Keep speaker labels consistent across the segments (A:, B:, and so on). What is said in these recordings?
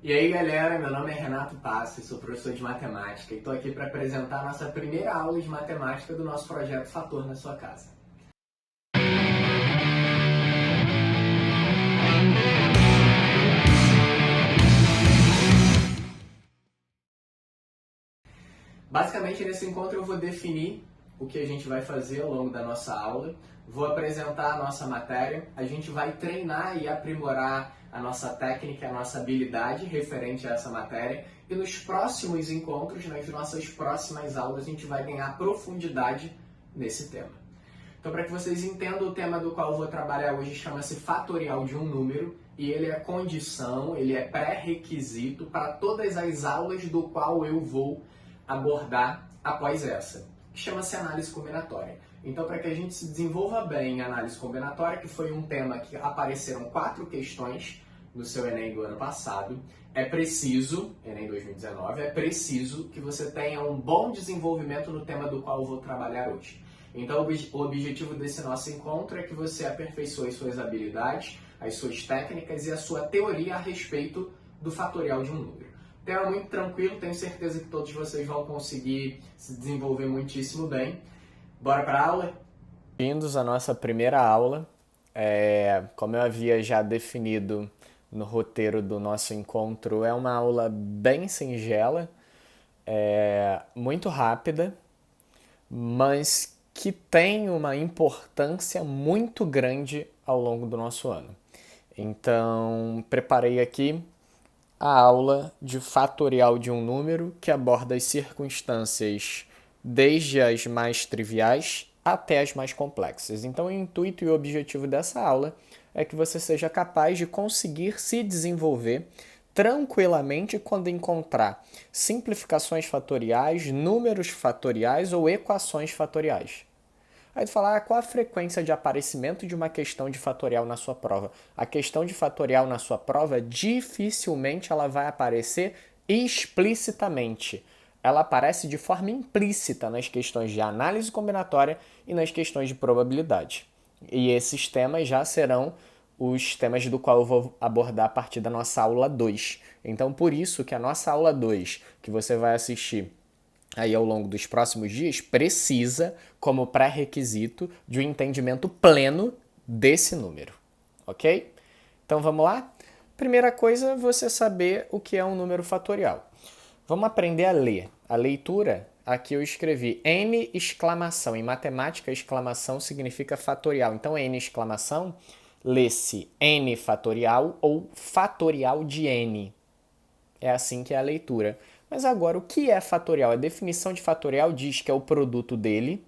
A: E aí galera, meu nome é Renato Passi, sou professor de matemática e estou aqui para apresentar a nossa primeira aula de matemática do nosso projeto Fator na Sua Casa. Basicamente nesse encontro eu vou definir o que a gente vai fazer ao longo da nossa aula, vou apresentar a nossa matéria, a gente vai treinar e aprimorar a nossa técnica, a nossa habilidade referente a essa matéria e nos próximos encontros, nas nossas próximas aulas, a gente vai ganhar profundidade nesse tema. Então, para que vocês entendam, o tema do qual eu vou trabalhar hoje chama-se fatorial de um número e ele é condição, ele é pré-requisito para todas as aulas do qual eu vou abordar após essa, que chama-se análise combinatória. Então, para que a gente se desenvolva bem em análise combinatória, que foi um tema que apareceram 4 questões no seu Enem do ano passado, é preciso, Enem 2019, é preciso que você tenha um bom desenvolvimento no tema do qual eu vou trabalhar hoje. Então, o objetivo desse nosso encontro é que você aperfeiçoe suas habilidades, as suas técnicas e a sua teoria a respeito do fatorial de um número. Tema muito tranquilo, tenho certeza que todos vocês vão conseguir se desenvolver muitíssimo bem. Bora para a aula? Bem-vindos à nossa primeira aula. Como eu havia já definido no roteiro do nosso encontro, é uma aula bem singela, muito rápida, mas que tem uma importância muito grande ao longo do nosso ano. Então, preparei aqui a aula de fatorial de um número que aborda as circunstâncias desde as mais triviais até as mais complexas. Então, o intuito e o objetivo dessa aula é que você seja capaz de conseguir se desenvolver tranquilamente quando encontrar simplificações fatoriais, números fatoriais ou equações fatoriais. Aí tu fala, qual a frequência de aparecimento de uma questão de fatorial na sua prova? A questão de fatorial na sua prova, dificilmente ela vai aparecer explicitamente. Ela aparece de forma implícita nas questões de análise combinatória e nas questões de probabilidade. E esses temas já serão os temas do qual eu vou abordar a partir da nossa aula 2. Então, por isso que a nossa aula 2, que você vai assistir aí ao longo dos próximos dias, precisa, como pré-requisito, de um entendimento pleno desse número, ok? Então vamos lá? Primeira coisa, você saber o que é um número fatorial. Vamos aprender a ler. A leitura, aqui eu escrevi N exclamação. Em matemática, exclamação significa fatorial. Então, N exclamação, lê-se N fatorial ou fatorial de N. É assim que é a leitura. Mas agora, o que é fatorial? A definição de fatorial diz que é o produto dele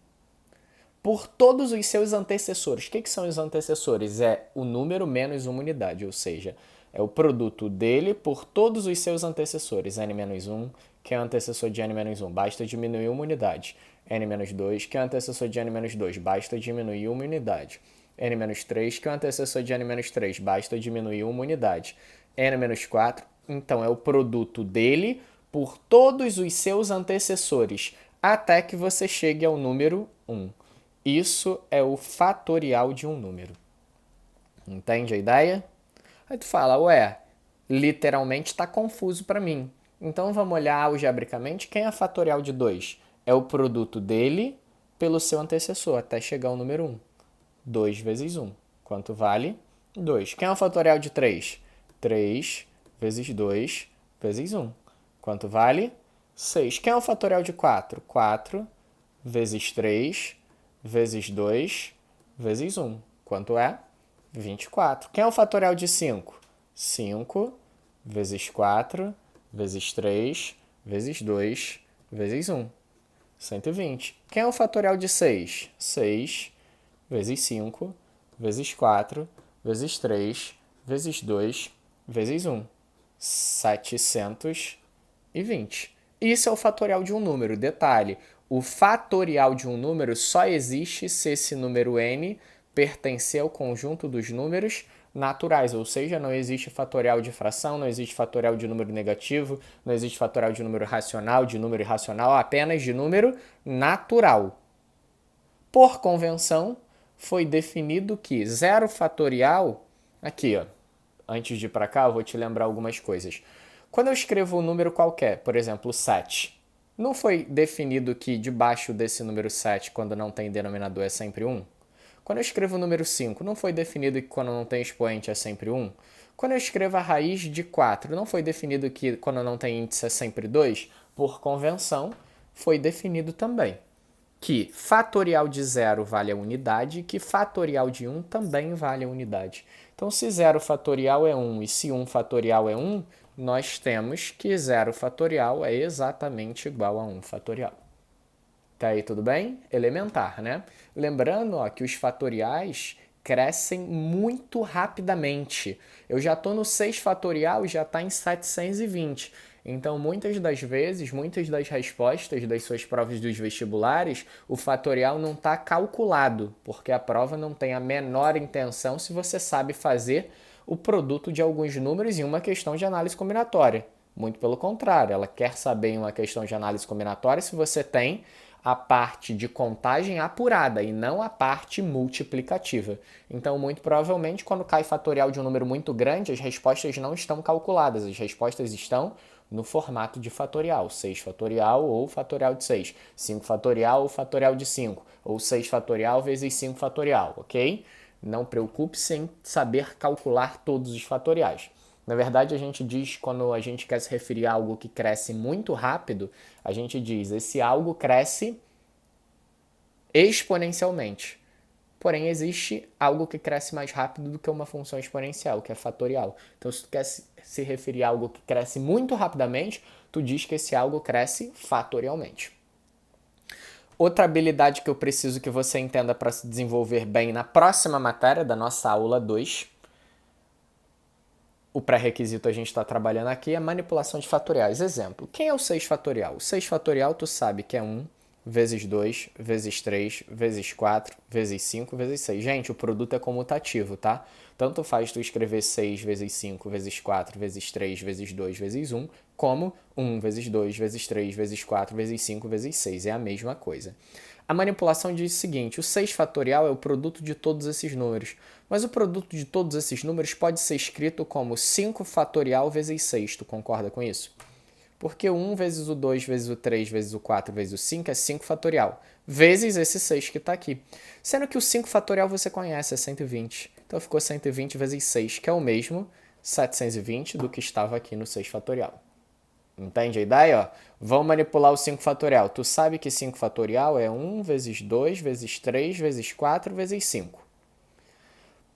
A: por todos os seus antecessores. O que são os antecessores? É o número menos uma unidade, ou seja, é o produto dele por todos os seus antecessores. N-1, que é o antecessor de N-1, basta diminuir uma unidade. N-2, que é o antecessor de N-2, basta diminuir uma unidade. N-3, que é o antecessor de N-3, basta diminuir uma unidade. N-4, então é o produto dele por todos os seus antecessores, até que você chegue ao número 1. Isso é o fatorial de um número. Entende a ideia? Aí tu fala, literalmente está confuso para mim. Então vamos olhar algebricamente quem é fatorial de 2? É o produto dele pelo seu antecessor, até chegar ao número 1. 2 vezes 1. Quanto vale? 2. Quem é o fatorial de 3? 3 vezes 2 vezes 1. Quanto vale? 6. Quem é o fatorial de 4? 4 vezes 3 vezes 2 vezes 1. Quanto é? 24. Quem é o fatorial de 5? 5 vezes 4 vezes 3 vezes 2 vezes 1. 120. Quem é o fatorial de 6? 6 vezes 5 vezes 4 vezes 3 vezes 2 vezes 1. 720. Isso é o fatorial de um número. Detalhe, o fatorial de um número só existe se esse número n pertencer ao conjunto dos números naturais, ou seja, não existe fatorial de fração, não existe fatorial de número negativo, não existe fatorial de número racional, de número irracional, apenas de número natural. Por convenção, foi definido que zero fatorial, aqui, antes de ir para cá, eu vou te lembrar algumas coisas. Quando eu escrevo um número qualquer, por exemplo, 7, não foi definido que debaixo desse número 7, quando não tem denominador, é sempre 1? Quando eu escrevo o número 5, não foi definido que quando não tem expoente é sempre 1? Quando eu escrevo a raiz de 4, não foi definido que quando não tem índice é sempre 2? Por convenção, foi definido também que fatorial de 0 vale a unidade e que fatorial de 1 também vale a unidade. Então, se 0 fatorial é 1 e se 1 fatorial é 1, nós temos que 0 fatorial é exatamente igual a 1 fatorial. Tá aí tudo bem? Elementar, né? Lembrando que os fatoriais crescem muito rapidamente. Eu já estou no 6 fatorial e já está em 720. Então, muitas das vezes, muitas das respostas das suas provas dos vestibulares, o fatorial não está calculado, porque a prova não tem a menor intenção se você sabe fazer o produto de alguns números em uma questão de análise combinatória. Muito pelo contrário, ela quer saber em uma questão de análise combinatória se você tem a parte de contagem apurada e não a parte multiplicativa. Então, muito provavelmente, quando cai fatorial de um número muito grande, as respostas não estão calculadas, as respostas estão no formato de fatorial, 6 fatorial ou fatorial de 6, 5 fatorial ou fatorial de 5, ou 6 fatorial vezes 5 fatorial, ok? Não preocupe-se em saber calcular todos os fatoriais. Na verdade, a gente diz, quando a gente quer se referir a algo que cresce muito rápido, a gente diz, esse algo cresce exponencialmente. Porém, existe algo que cresce mais rápido do que uma função exponencial, que é fatorial. Então, se tu quer se referir a algo que cresce muito rapidamente, tu diz que esse algo cresce fatorialmente. Outra habilidade que eu preciso que você entenda para se desenvolver bem na próxima matéria da nossa aula 2, o pré-requisito a gente está trabalhando aqui é manipulação de fatoriais. Exemplo, quem é o 6 fatorial? O 6 fatorial tu sabe que é 1 vezes 2, vezes 3, vezes 4, vezes 5, vezes 6. Gente, o produto é comutativo, tá? Tanto faz tu escrever 6 vezes 5, vezes 4, vezes 3, vezes 2, vezes 1, como 1 vezes 2, vezes 3, vezes 4, vezes 5, vezes 6. É a mesma coisa. A manipulação diz o seguinte, o 6 fatorial é o produto de todos esses números, mas o produto de todos esses números pode ser escrito como 5 fatorial vezes 6, tu concorda com isso? Porque o 1 vezes o 2 vezes o 3 vezes o 4 vezes o 5 é 5 fatorial, vezes esse 6 que está aqui. Sendo que o 5 fatorial você conhece, é 120. Então ficou 120 vezes 6, que é o mesmo 720 do que estava aqui no 6 fatorial. Entende a ideia? Ó? Vamos manipular o 5 fatorial. Tu sabe que 5 fatorial é 1 vezes 2 vezes 3 vezes 4 vezes 5.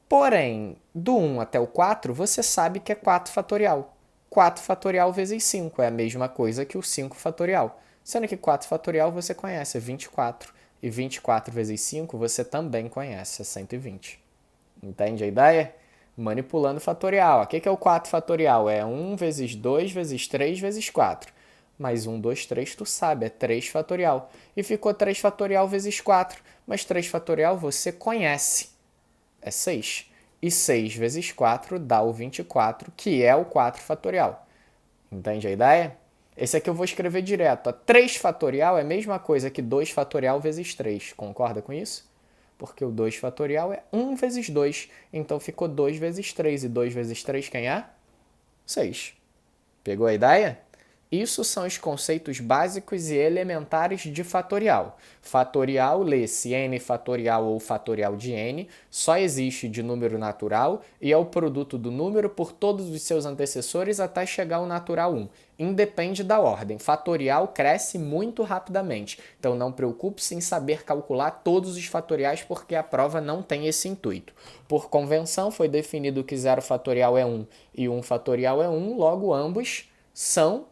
A: Porém, do 1 até o 4, você sabe que é 4 fatorial. 4 fatorial vezes 5 é a mesma coisa que o 5 fatorial. Sendo que 4 fatorial você conhece, é 24. E 24 vezes 5 você também conhece, é 120. Entende a ideia? Manipulando fatorial. O que é o 4 fatorial? É 1 vezes 2 vezes 3 vezes 4. Mais 1, 2, 3, tu sabe, é 3 fatorial. E ficou 3 fatorial vezes 4. Mas 3 fatorial você conhece, é 6. E 6 vezes 4 dá o 24, que é o 4 fatorial. Entende a ideia? Esse aqui eu vou escrever direto. 3 fatorial é a mesma coisa que 2 fatorial vezes 3. Concorda com isso? Porque o 2 fatorial é 1 vezes 2. Então ficou 2 vezes 3. E 2 vezes 3 quem é? 6. Pegou a ideia? Isso são os conceitos básicos e elementares de fatorial. Fatorial lê-se n fatorial ou fatorial de n, só existe de número natural e é o produto do número por todos os seus antecessores até chegar ao natural 1. Independe da ordem. Fatorial cresce muito rapidamente, então não preocupe-se em saber calcular todos os fatoriais porque a prova não tem esse intuito. Por convenção, foi definido que 0 fatorial é 1 e 1 fatorial é 1, logo ambos são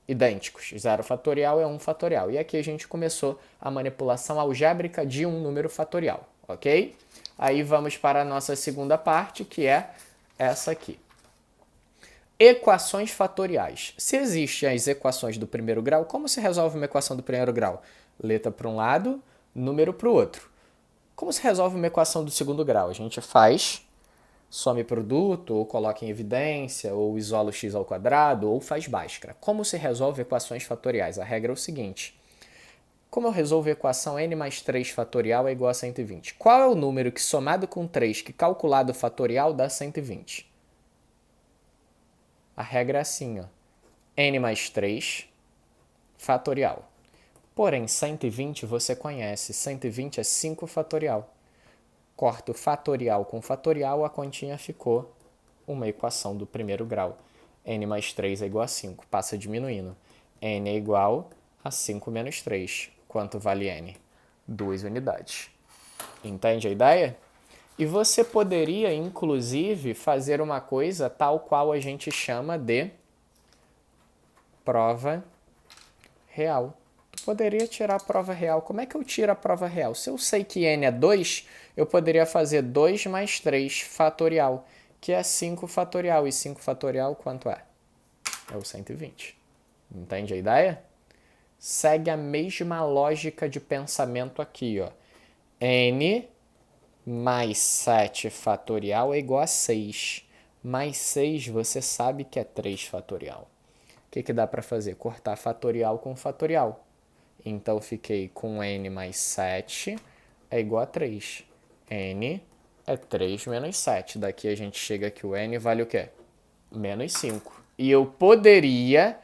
A: idênticos. 0 fatorial é 1 fatorial. E aqui a gente começou a manipulação algébrica de um número fatorial, ok? Aí vamos para a nossa segunda parte, que é essa aqui. Equações fatoriais. Se existem as equações do primeiro grau, como se resolve uma equação do primeiro grau? Letra para um lado, número para o outro. Como se resolve uma equação do segundo grau? A gente faz some produto, ou coloca em evidência, ou isola o x ao quadrado, ou faz Bhaskara. Como se resolve equações fatoriais? A regra é o seguinte. Como eu resolvo a equação n mais 3 fatorial é igual a 120? Qual é o número que somado com 3, que calculado fatorial dá 120? A regra é assim, ó. N mais 3 fatorial. Porém, 120 você conhece. 120 é 5 fatorial. Corto fatorial com fatorial, a continha ficou uma equação do primeiro grau. N mais 3 é igual a 5. Passa diminuindo. N é igual a 5 menos 3. Quanto vale N? 2 unidades. Entende a ideia? E você poderia, inclusive, fazer uma coisa tal qual a gente chama de prova real. Tu poderia tirar a prova real. Como é que eu tiro a prova real? Se eu sei que n é 2, eu poderia fazer 2 mais 3 fatorial, que é 5 fatorial. E 5 fatorial quanto é? É o 120. Entende a ideia? Segue a mesma lógica de pensamento aqui, ó. N mais 7 fatorial é igual a 6. Mais 6 você sabe que é 3 fatorial. O que dá para fazer? Cortar fatorial com fatorial. Então, fiquei com n mais 7 é igual a 3. N é 3 menos 7. Daqui a gente chega que o n vale o quê? Menos 5. E eu poderia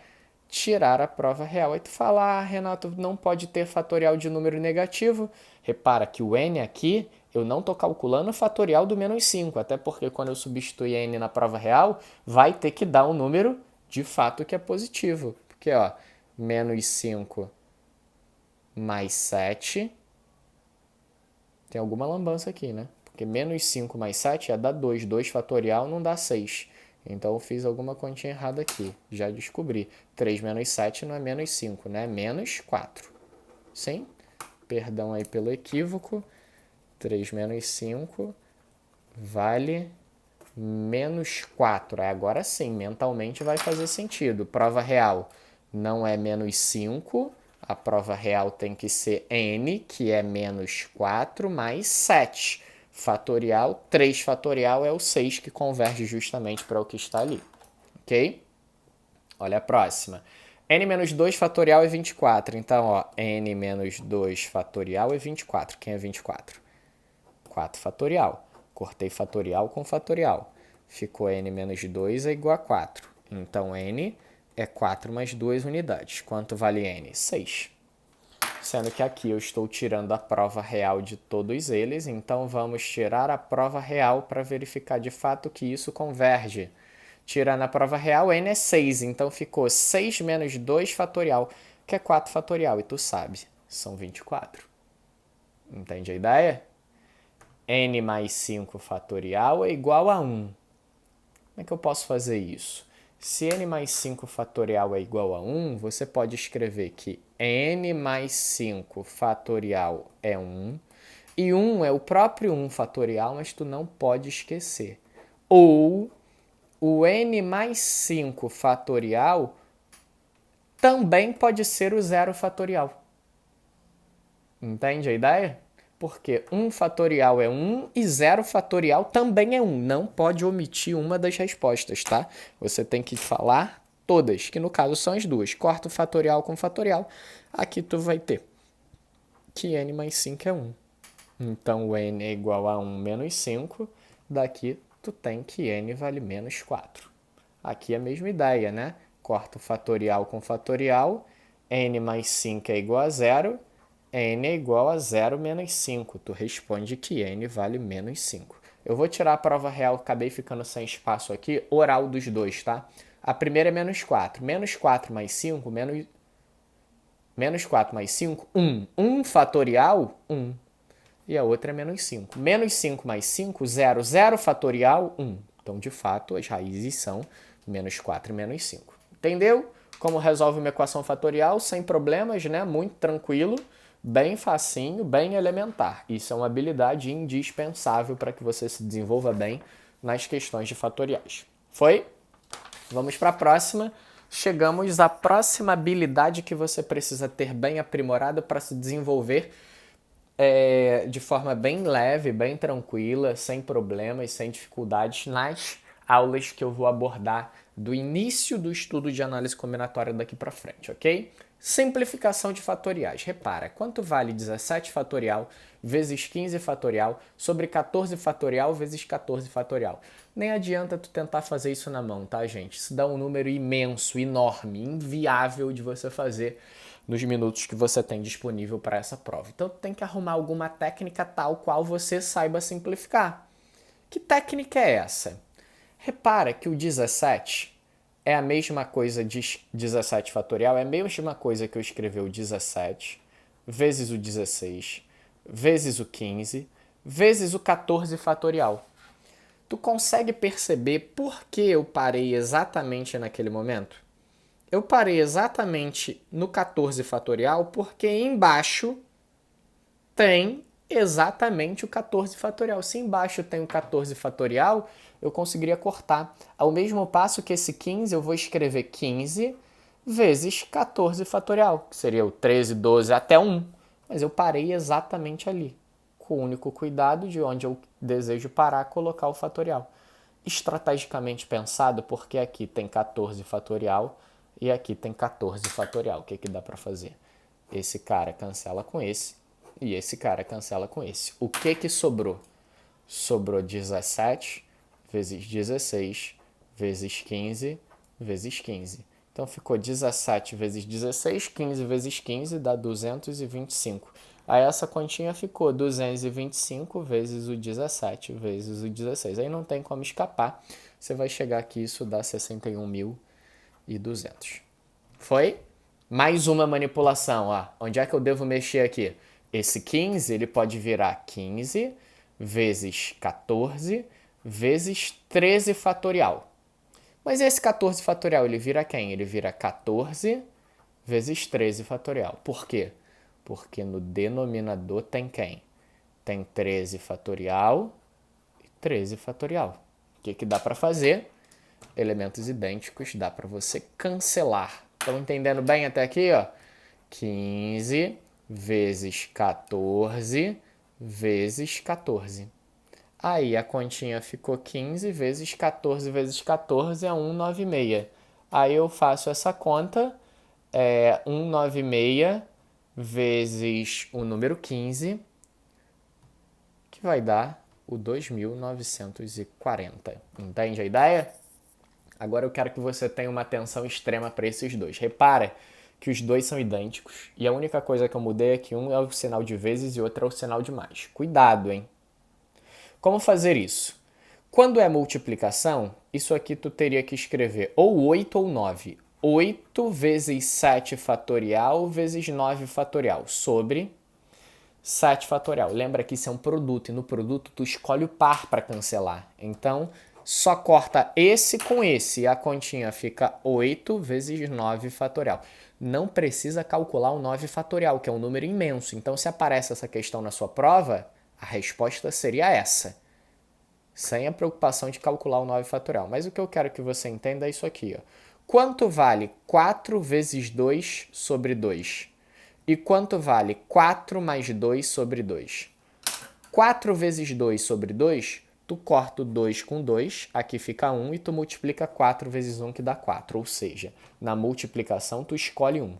A: tirar a prova real. Aí tu fala, Renato, não pode ter fatorial de número negativo. Repara que o n aqui, eu não estou calculando o fatorial do menos 5, até porque quando eu substituir n na prova real, vai ter que dar um número de fato que é positivo. Porque, ó, menos 5 mais 7, tem alguma lambança aqui, né? Porque menos 5 mais 7 é dar 2. 2 fatorial não dá 6. Então, eu fiz alguma continha errada aqui. Já descobri. 3 menos 7 não é menos 5, né? É menos 4. Sim? Perdão aí pelo equívoco. 3 menos 5 vale menos 4. Agora sim, mentalmente vai fazer sentido. Prova real não é menos 5. A prova real tem que ser n, que é menos 4, mais 7. Fatorial, 3 fatorial é o 6, que converge justamente para o que está ali. Ok? Olha a próxima. N menos 2 fatorial é 24. Então, ó, n menos 2 fatorial é 24. Quem é 24? 4 fatorial. Cortei fatorial com fatorial. Ficou n menos 2 é igual a 4. Então, n é 4 mais 2 unidades. Quanto vale n? 6. Sendo que aqui eu estou tirando a prova real de todos eles, então vamos tirar a prova real para verificar de fato que isso converge. Tirando a prova real, n é 6, então ficou 6 menos 2 fatorial, que é 4 fatorial, e tu sabe, são 24. Entende a ideia? N mais 5 fatorial é igual a 1. Como é que eu posso fazer isso? Se n mais 5 fatorial é igual a 1, você pode escrever que n mais 5 fatorial é 1, e 1 é o próprio 1 fatorial, mas tu não pode esquecer. Ou o n mais 5 fatorial também pode ser o 0 fatorial. Entende a ideia? Porque 1 fatorial é 1 e 0 fatorial também é 1. Não pode omitir uma das respostas, tá? Você tem que falar todas, que no caso são as duas. Corta o fatorial com fatorial. Aqui tu vai ter que n mais 5 é 1. Então, o n é igual a 1 menos 5. Daqui tu tem que n vale menos 4. Aqui é a mesma ideia, né? Corta o fatorial com fatorial. N mais 5 é igual a 0. N é igual a 0 menos 5. Tu responde que n vale menos 5. Eu vou tirar a prova real, acabei ficando sem espaço aqui, oral dos dois, tá? A primeira é menos 4. Menos 4 mais 5, menos 4 mais 5, 1. 1 fatorial, 1. E a outra é menos 5. Menos 5 mais 5, 0. 0 fatorial, 1. Então, de fato, as raízes são menos 4 e menos 5. Entendeu? Como resolve uma equação fatorial sem problemas, né? Muito tranquilo. Bem facinho, bem elementar. Isso é uma habilidade indispensável para que você se desenvolva bem nas questões de fatoriais. Foi? Vamos para a próxima. Chegamos à próxima habilidade que você precisa ter bem aprimorada para se desenvolver de forma bem leve, bem tranquila, sem problemas, sem dificuldades nas aulas que eu vou abordar do início do estudo de análise combinatória daqui para frente, ok? Simplificação de fatoriais. Repara, quanto vale 17 fatorial vezes 15 fatorial sobre 14 fatorial vezes 14 fatorial? Nem adianta tu tentar fazer isso na mão, tá, gente? Isso dá um número imenso, enorme, inviável de você fazer nos minutos que você tem disponível para essa prova. Então, tu tem que arrumar alguma técnica tal qual você saiba simplificar. Que técnica é essa? Repara que o 17 é a mesma coisa de 17 fatorial, é a mesma coisa que eu escrever o 17 vezes o 16 vezes o 15 vezes o 14 fatorial. Tu consegue perceber por que eu parei exatamente naquele momento? Eu parei exatamente no 14 fatorial porque embaixo tem exatamente o 14 fatorial. Se embaixo tem o 14 fatorial, eu conseguiria cortar. Ao mesmo passo que esse 15, eu vou escrever 15 vezes 14 fatorial, que seria o 13, 12 até 1. Mas eu parei exatamente ali, com o único cuidado de onde eu desejo parar, colocar o fatorial. Estrategicamente pensado, porque aqui tem 14 fatorial e aqui tem 14 fatorial. O que dá para fazer? Esse cara cancela com esse e esse cara cancela com esse. O que sobrou? Sobrou 17 vezes 16 vezes 15 vezes 15. Então ficou 17 vezes 16, 15 vezes 15 dá 225. Aí essa continha ficou 225 vezes o 17 vezes o 16. Aí não tem como escapar. Você vai chegar aqui, isso dá 61.200. Foi? Mais uma manipulação, ó. Onde é que eu devo mexer aqui? Esse 15, ele pode virar 15 vezes 14 vezes 13 fatorial. Mas esse 14 fatorial, ele vira quem? Ele vira 14 vezes 13 fatorial. Por quê? Porque no denominador tem quem? Tem 13 fatorial e 13 fatorial. O que dá para fazer? Elementos idênticos dá para você cancelar. Estão entendendo bem até aqui? Ó? 15 vezes 14 vezes 14. Aí a continha ficou 15 vezes 14 vezes 14 é 196. Aí eu faço essa conta, 196 vezes o número 15, que vai dar o 2.940. Entende a ideia? Agora eu quero que você tenha uma atenção extrema para esses dois. Repara que os dois são idênticos e a única coisa que eu mudei é que um é o sinal de vezes e outro é o sinal de mais. Cuidado, hein? Como fazer isso? Quando é multiplicação, isso aqui tu teria que escrever ou 8 ou 9. 8 vezes 7 fatorial vezes 9 fatorial sobre 7 fatorial. Lembra que isso é um produto e no produto tu escolhe o par para cancelar. Então, só corta esse com esse e a continha fica 8 vezes 9 fatorial. Não precisa calcular o 9 fatorial, que é um número imenso. Então, se aparece essa questão na sua prova, a resposta seria essa, sem a preocupação de calcular o 9 fatorial. Mas o que eu quero que você entenda é isso aqui. Ó. Quanto vale 4 vezes 2 sobre 2? E quanto vale 4 mais 2 sobre 2? 4 vezes 2 sobre 2, tu corta o 2 com 2, aqui fica 1, e tu multiplica 4 vezes 1, que dá 4. Ou seja, na multiplicação tu escolhe 1.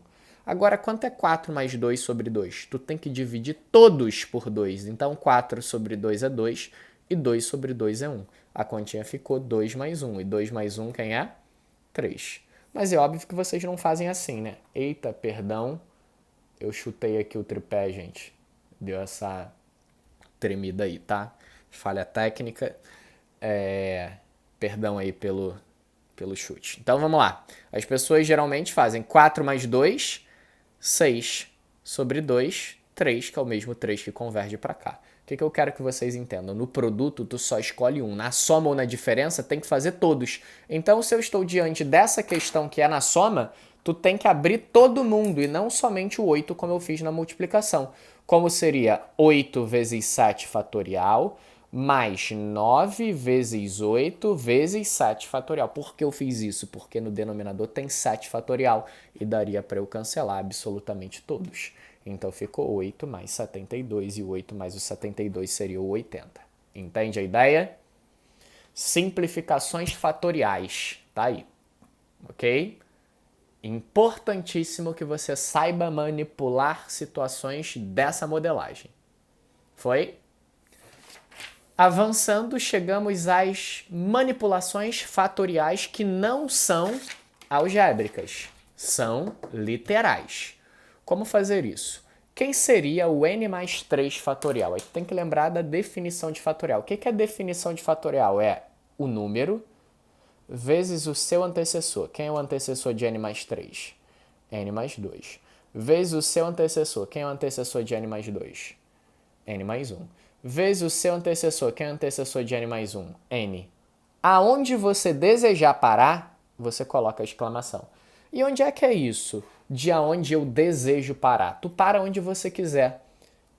A: Agora, quanto é 4 mais 2 sobre 2? Tu tem que dividir todos por 2. Então, 4 sobre 2 é 2 e 2 sobre 2 é 1. A continha ficou 2 mais 1. E 2 mais 1 quem é? 3. Mas é óbvio que vocês não fazem assim, né? Eita, perdão. Eu chutei aqui o tripé, gente. Deu essa tremida aí, tá? Falha técnica. Perdão aí pelo chute. Então, vamos lá. As pessoas geralmente fazem 4 mais 2... 6 sobre 2, 3, que é o mesmo 3 que converge para cá. O que eu quero que vocês entendam? No produto, tu só escolhe um. Na soma ou na diferença, tem que fazer todos. Então, se eu estou diante dessa questão que é na soma, tu tem que abrir todo mundo e não somente o 8, como eu fiz na multiplicação. Como seria 8 vezes 7 fatorial mais 9 vezes 8 vezes 7 fatorial. Por que eu fiz isso? Porque no denominador tem 7 fatorial e daria para eu cancelar absolutamente todos. Então ficou 8 mais 72 e o 8 mais o 72 seria o 80. Entende a ideia? Simplificações fatoriais. Tá aí. Ok? Importantíssimo que você saiba manipular situações dessa modelagem. Foi? Avançando, chegamos às manipulações fatoriais que não são algébricas, são literais. Como fazer isso? Quem seria o n mais 3 fatorial? A gente tem que lembrar da definição de fatorial. O que é a definição de fatorial? É o número vezes o seu antecessor. Quem é o antecessor de n mais 3? N mais 2. Vezes o seu antecessor. Quem é o antecessor de n mais 2? N mais 1. Vezes o seu antecessor. Quem é o antecessor de n mais 1? N. Aonde você desejar parar, você coloca a exclamação. E onde é que é isso? De aonde eu desejo parar? Tu para onde você quiser.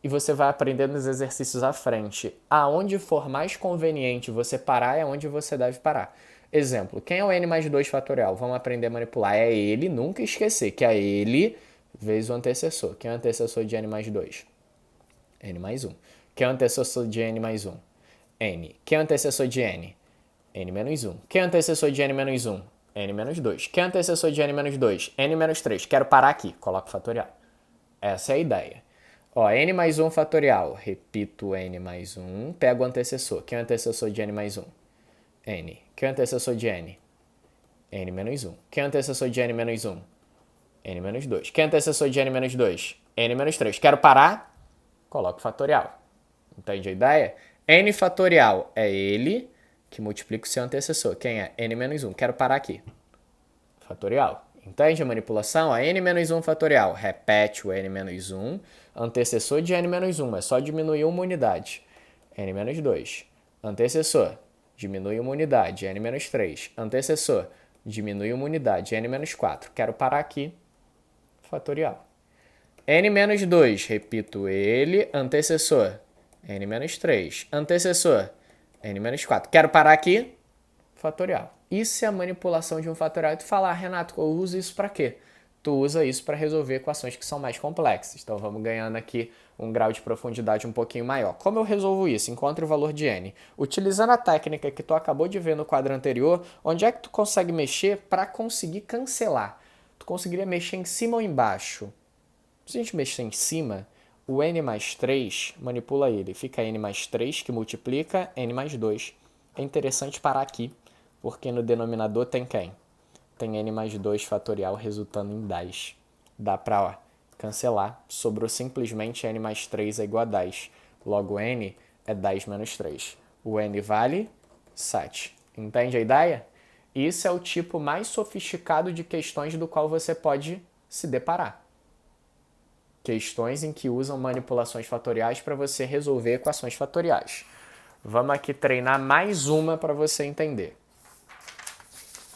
A: E você vai aprender nos exercícios à frente. Aonde for mais conveniente você parar é onde você deve parar. Exemplo, quem é o n mais 2 fatorial? Vamos aprender a manipular. É ele, nunca esquecer, que é ele vezes o antecessor. Quem é o antecessor de n mais 2? N mais 1. Quem é o antecessor de n mais 1? N. Quem é o antecessor de n? N menos 1. Quem é o antecessor de n menos 1? N menos 2. Quem é o antecessor de n menos 2? N menos 3. Quero parar aqui. Coloco fatorial. Essa é a ideia. Ó, n mais 1 fatorial. Repito n mais 1. Pego o antecessor. Quem é o antecessor de n mais 1? N. Quem é o antecessor de n? N menos 1. Quem é o antecessor de n menos 1? N menos 2. Quem é o antecessor de n menos 2? N menos 3. Quero parar? Coloco fatorial. Entende a ideia? N fatorial é ele que multiplica o seu antecessor. Quem é? N menos 1. Quero parar aqui. Fatorial. Entende a manipulação? A n menos 1 fatorial. Repete o n menos 1. Antecessor de n menos 1. É só diminuir uma unidade. N menos 2. Antecessor. Diminui uma unidade. N menos 3. Antecessor. Diminui uma unidade. N menos 4. Quero parar aqui. Fatorial. N menos 2. Repito ele. Antecessor. N menos 3. Antecessor. N menos 4. Quero parar aqui. Fatorial. Isso é a manipulação de um fatorial. E tu fala, Renato, eu uso isso para quê? Tu usa isso para resolver equações que são mais complexas. Então vamos ganhando aqui um grau de profundidade um pouquinho maior. Como eu resolvo isso? Encontre o valor de n. Utilizando a técnica que tu acabou de ver no quadro anterior, onde é que tu consegue mexer para conseguir cancelar? Tu conseguiria mexer em cima ou embaixo? Se a gente mexer em cima, o n mais 3 manipula ele. Fica n mais 3 que multiplica n mais 2. É interessante parar aqui, porque no denominador tem quem? Tem n mais 2 fatorial resultando em 10. Dá para cancelar. Sobrou simplesmente n mais 3 é igual a 10. Logo, n é 10 menos 3. O n vale 7. Entende a ideia? Isso é o tipo mais sofisticado de questões do qual você pode se deparar. Questões em que usam manipulações fatoriais para você resolver equações fatoriais. Vamos aqui treinar mais uma para você entender.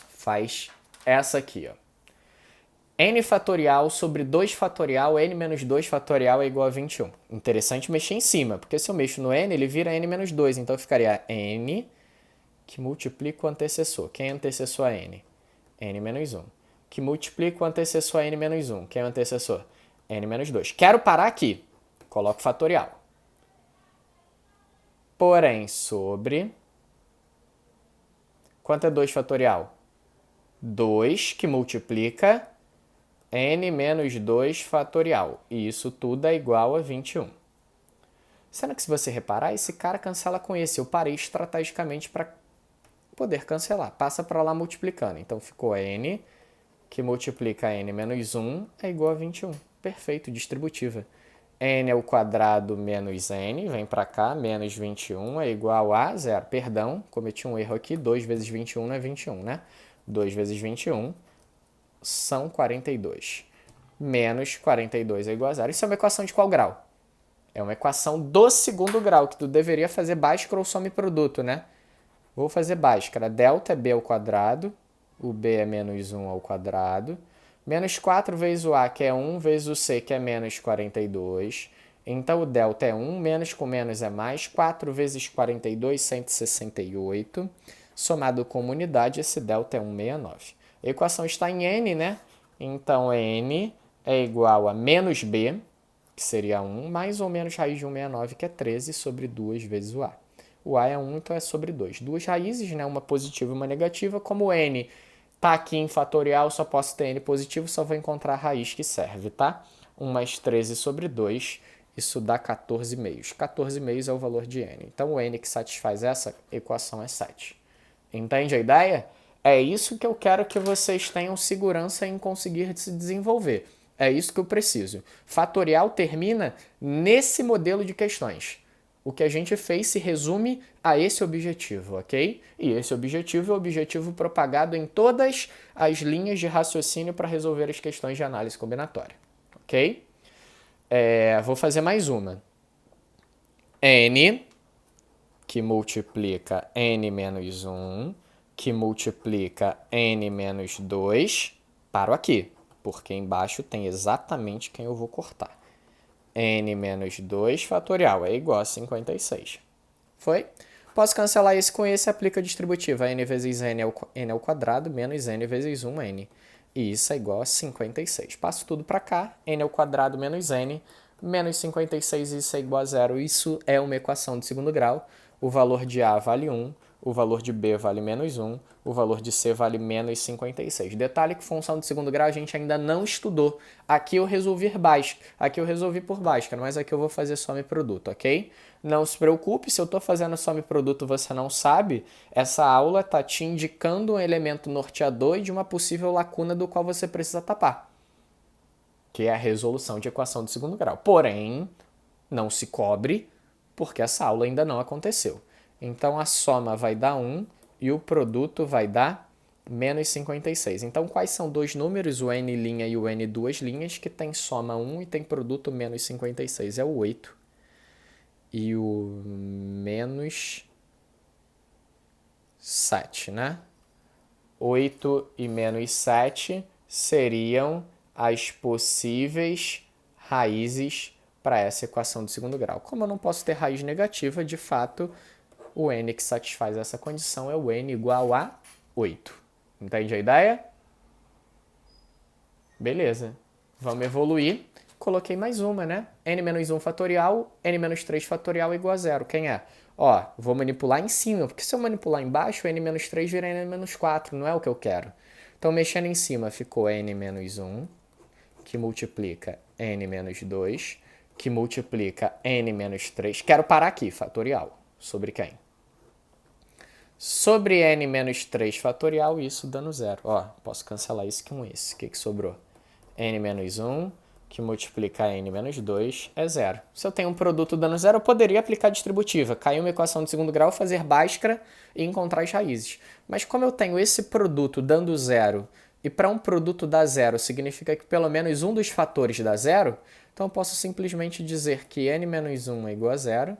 A: Faz essa aqui, ó. N fatorial sobre 2 fatorial, n menos 2 fatorial é igual a 21. Interessante mexer em cima, porque se eu mexo no n, ele vira n menos 2. Então ficaria n que multiplica o antecessor. Quem é antecessor a n? N menos 1. Que multiplica o antecessor a n menos 1. Quem é o antecessor? N menos 2. Quero parar aqui. Coloco fatorial. Porém, sobre... Quanto é 2 fatorial? 2 que multiplica n menos 2 fatorial. E isso tudo é igual a 21. Sendo que se você reparar, esse cara cancela com esse. Eu parei estrategicamente para poder cancelar. Passa para lá multiplicando. Então ficou n que multiplica n menos 1 é igual a 21. Perfeito, distributiva. N é o quadrado menos n, vem para cá, menos 21 é igual a 0. Perdão, cometi um erro aqui, 2 vezes 21 não é 21, né? 2 vezes 21 são 42. Menos 42 é igual a 0. Isso é uma equação de qual grau? É uma equação do segundo grau, que tu deveria fazer Bhaskara ou some-produto, né? Vou fazer Bhaskara. Delta é b ao quadrado, o b é menos 1 ao quadrado, menos 4 vezes o a, que é 1, vezes o c, que é menos 42. Então, o delta é 1, menos com menos é mais. 4 vezes 42, 168. Somado com uma unidade, esse delta é 169. A equação está em n, né? Então, n é igual a menos b, que seria 1, mais ou menos raiz de 169, que é 13, sobre 2 vezes o a. O a é 1, então é sobre 2. Duas raízes, né? Uma positiva e uma negativa. Como o n está aqui em fatorial, só posso ter n positivo, só vou encontrar a raiz que serve, tá? 1 mais 13 sobre 2
B: isso dá 14 meios. 14 meios é o valor de n. Então, o n que satisfaz essa equação é 7. Entende a ideia? É isso que eu quero que vocês tenham segurança em conseguir se desenvolver. É isso que eu preciso. Fatorial termina nesse modelo de questões. O que a gente fez se resume a esse objetivo, ok? E esse objetivo é o objetivo propagado em todas as linhas de raciocínio para resolver as questões de análise combinatória, ok? Vou fazer mais uma. N, que multiplica n menos 1, que multiplica n menos 2, paro aqui, porque embaixo tem exatamente quem eu vou cortar. N menos 2 fatorial é igual a 56. Foi? Posso cancelar esse com esse, aplica a distributiva. N vezes n ao quadrado menos n vezes 1n. E isso é igual a 56. Passo tudo para cá, n ao quadrado menos n, menos 56, isso é igual a zero. Isso é uma equação de segundo grau. O valor de A vale 1, o valor de B vale menos 1, o valor de C vale menos 56. Detalhe que função de segundo grau a gente ainda não estudou. Aqui eu resolvi por Bhaskara, mas aqui eu vou fazer soma e produto, ok? Não se preocupe, se eu estou fazendo soma e produto e você não sabe, essa aula está te indicando um elemento norteador e de uma possível lacuna do qual você precisa tapar, que é a resolução de equação de segundo grau. Porém, não se cobre, porque essa aula ainda não aconteceu. Então, a soma vai dar 1 e o produto vai dar menos 56. Então, quais são dois números, o n' e o n duas linhas, que tem soma 1 e tem produto menos 56? É o 8 e o menos 7, né? 8 e menos 7 seriam as possíveis raízes para essa equação de segundo grau. Como eu não posso ter raiz negativa, de fato, o n que satisfaz essa condição é o n igual a 8. Entende a ideia? Beleza. Vamos evoluir. Coloquei mais uma, né? n-1 fatorial, n-3 fatorial é igual a zero. Quem é? Ó, vou manipular em cima, porque se eu manipular embaixo, n-3 vira n-4, não é o que eu quero. Então, mexendo em cima, ficou n-1, que multiplica n-2, que multiplica n-3. Quero parar aqui, fatorial. Sobre quem? Sobre n-3 fatorial, isso dando zero. Ó, posso cancelar isso com esse. O que sobrou? n-1, que multiplica n-2, é zero. Se eu tenho um produto dando zero, eu poderia aplicar a distributiva, cair uma equação de segundo grau, fazer Bhaskara e encontrar as raízes. Mas como eu tenho esse produto dando zero, e para um produto dar zero significa que pelo menos um dos fatores dá zero, então eu posso simplesmente dizer que n-1 é igual a zero,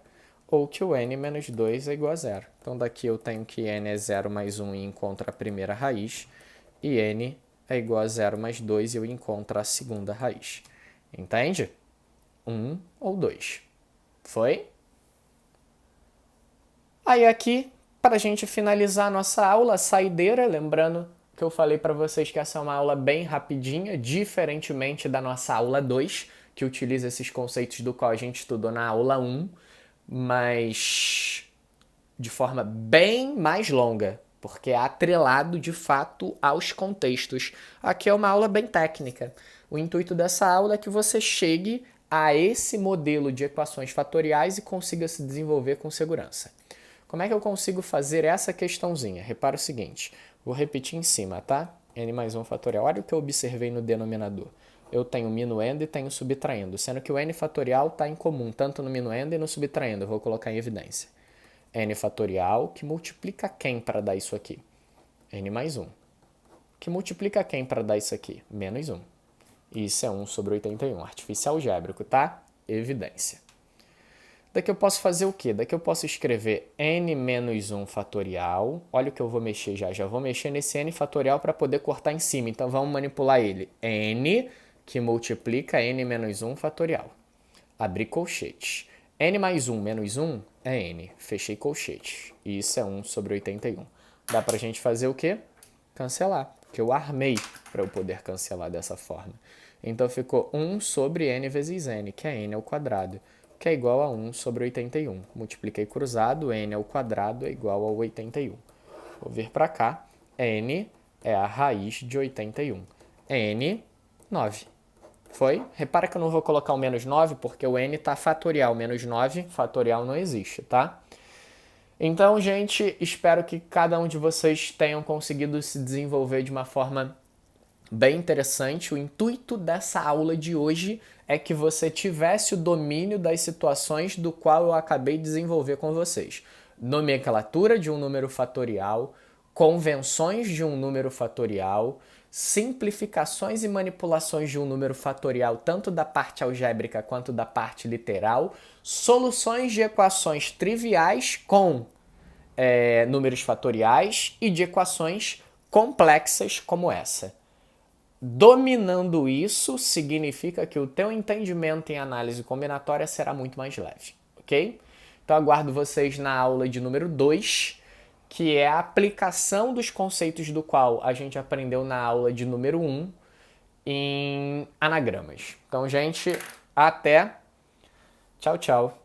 B: ou que o n-2 é igual a zero. Então daqui eu tenho que n é 0 mais 1 e encontro a primeira raiz, e n é igual a 0 mais 2 e eu encontro a segunda raiz. Entende? 1 ou 2. Foi? Aí aqui, para a gente finalizar a nossa aula, a saideira, lembrando que eu falei para vocês que essa é uma aula bem rapidinha, diferentemente da nossa aula 2, que utiliza esses conceitos do qual a gente estudou na aula 1, mas de forma bem mais longa, porque é atrelado de fato aos contextos. Aqui é uma aula bem técnica. O intuito dessa aula é que você chegue a esse modelo de equações fatoriais e consiga se desenvolver com segurança. Como é que eu consigo fazer essa questãozinha? Repara o seguinte, vou repetir em cima, tá? n mais 1 fatorial. Olha o que eu observei no denominador. Eu tenho minuendo e tenho subtraindo, sendo que o n fatorial está em comum, tanto no minuendo e no subtraindo. Eu vou colocar em evidência. N fatorial, que multiplica quem para dar isso aqui? N mais 1. Que multiplica quem para dar isso aqui? Menos 1. E isso é 1 sobre 81. Artificial algébrico, tá? Evidência. Daqui eu posso fazer o quê? Daqui eu posso escrever n menos 1 fatorial. Olha o que eu vou mexer já. Já vou mexer nesse n fatorial para poder cortar em cima. Então vamos manipular ele. N que multiplica n menos 1 fatorial. Abri colchetes. N mais 1 menos 1 é n. Fechei colchetes. E isso é 1 sobre 81. Dá pra gente fazer o quê? Cancelar. Que eu armei para eu poder cancelar dessa forma. Então ficou 1 sobre n vezes n, que é n ao quadrado, que é igual a 1 sobre 81. Multipliquei cruzado, n ao quadrado é igual a 81. Vou vir para cá, n é a raiz de 81. N, 9. Foi? Repara que eu não vou colocar o menos 9, porque o n está fatorial. Menos 9, fatorial não existe, tá? Então, gente, espero que cada um de vocês tenham conseguido se desenvolver de uma forma bem interessante. O intuito dessa aula de hoje é que você tivesse o domínio das situações do qual eu acabei de desenvolver com vocês. Nomenclatura de um número fatorial, convenções de um número fatorial, simplificações e manipulações de um número fatorial, tanto da parte algébrica quanto da parte literal, soluções de equações triviais com números fatoriais e de equações complexas como essa. Dominando isso, significa que o teu entendimento em análise combinatória será muito mais leve, ok? Então aguardo vocês na aula de número 2, que é a aplicação dos conceitos do qual a gente aprendeu na aula de número 1 em anagramas. Então, gente, até. Tchau, tchau.